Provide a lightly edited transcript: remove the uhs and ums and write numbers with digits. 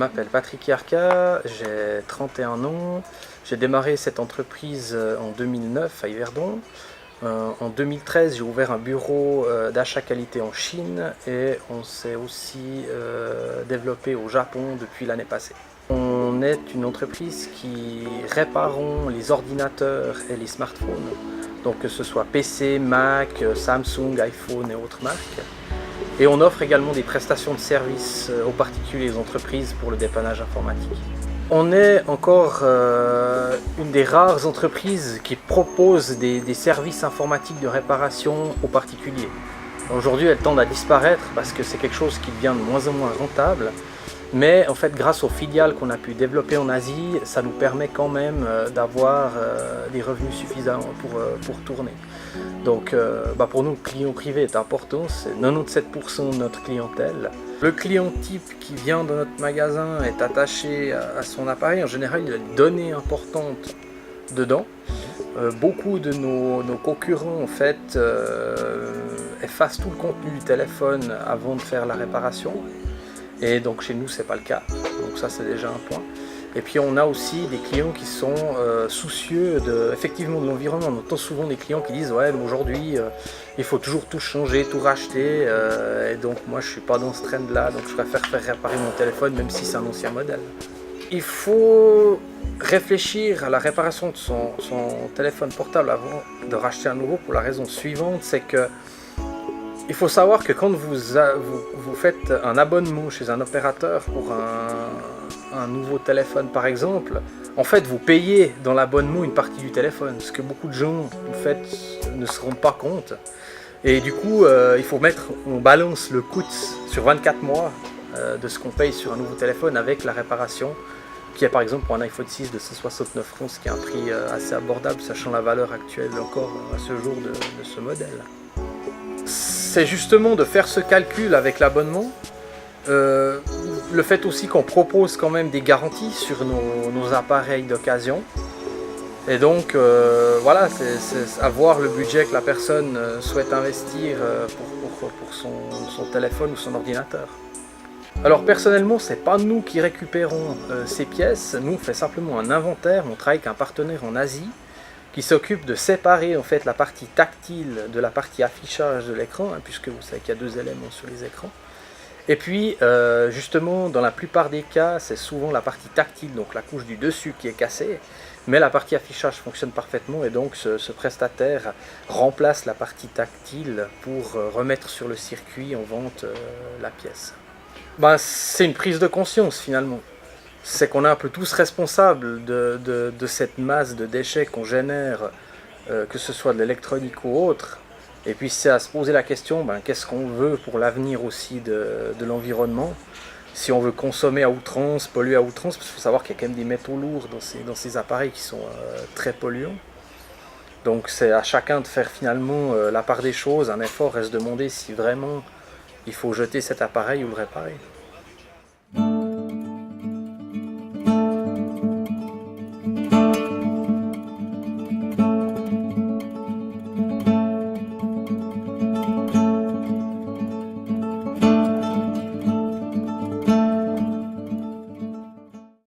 m'appelle Patrick Yarka, j'ai 31 ans. J'ai démarré cette entreprise en 2009 à Yverdon. En 2013, j'ai ouvert un bureau d'achat qualité en Chine et on s'est aussi développé au Japon depuis l'année passée. On est une entreprise qui réparons les ordinateurs et les smartphones, donc que ce soit PC, Mac, Samsung, iPhone et autres marques. Et on offre également des prestations de services aux particuliers et aux entreprises pour le dépannage informatique. On est encore une des rares entreprises qui propose des services informatiques de réparation aux particuliers. Aujourd'hui, elles tendent à disparaître parce que c'est quelque chose qui devient de moins en moins rentable. Mais en fait, grâce aux filiales qu'on a pu développer en Asie, ça nous permet quand même d'avoir des revenus suffisants pour tourner. Donc pour nous, le client privé est important, c'est 97% de notre clientèle. Le client type qui vient dans notre magasin est attaché à son appareil. En général, il a des données importantes dedans. Beaucoup de nos concurrents en fait effacent tout le contenu du téléphone avant de faire la réparation. Et donc chez nous, c'est pas le cas. Donc ça, c'est déjà un point. Et puis on a aussi des clients qui sont soucieux effectivement de l'environnement. On entend souvent des clients qui disent ouais, mais aujourd'hui il faut toujours tout changer, tout racheter. Et donc moi je suis pas dans ce trend là, donc je préfère faire réparer mon téléphone même si c'est un ancien modèle. Il faut réfléchir à la réparation de son téléphone portable avant de racheter un nouveau pour la raison suivante, c'est que il faut savoir que quand vous faites un abonnement chez un opérateur pour un nouveau téléphone par exemple, en fait vous payez dans l'abonnement une partie du téléphone, ce que beaucoup de gens en fait ne se rendent pas compte. Et du coup on balance le coût sur 24 mois de ce qu'on paye sur un nouveau téléphone avec la réparation, qui est par exemple pour un iPhone 6 de 169 €, ce qui est un prix assez abordable sachant la valeur actuelle encore à ce jour de ce modèle. C'est justement de faire ce calcul avec l'abonnement, le fait aussi qu'on propose quand même des garanties sur nos appareils d'occasion. Et donc voilà, c'est avoir le budget que la personne souhaite investir pour son téléphone ou son ordinateur. Alors personnellement, c'est pas nous qui récupérons ces pièces, nous on fait simplement un inventaire, on travaille avec un partenaire en Asie qui s'occupe de séparer en fait la partie tactile de la partie affichage de l'écran, puisque vous savez qu'il y a deux éléments sur les écrans. Et puis justement, dans la plupart des cas, c'est souvent la partie tactile, donc la couche du dessus qui est cassée, mais la partie affichage fonctionne parfaitement et donc ce prestataire remplace la partie tactile pour remettre sur le circuit en vente la pièce. C'est une prise de conscience finalement. C'est qu'on est un peu tous responsables de cette masse de déchets qu'on génère, que ce soit de l'électronique ou autre. Et puis c'est à se poser la question, qu'est-ce qu'on veut pour l'avenir aussi de l'environnement, si on veut consommer à outrance, polluer à outrance, parce qu'il faut savoir qu'il y a quand même des métaux lourds dans ces appareils qui sont très polluants. Donc c'est à chacun de faire finalement la part des choses, un effort, et se demander si vraiment il faut jeter cet appareil ou le réparer.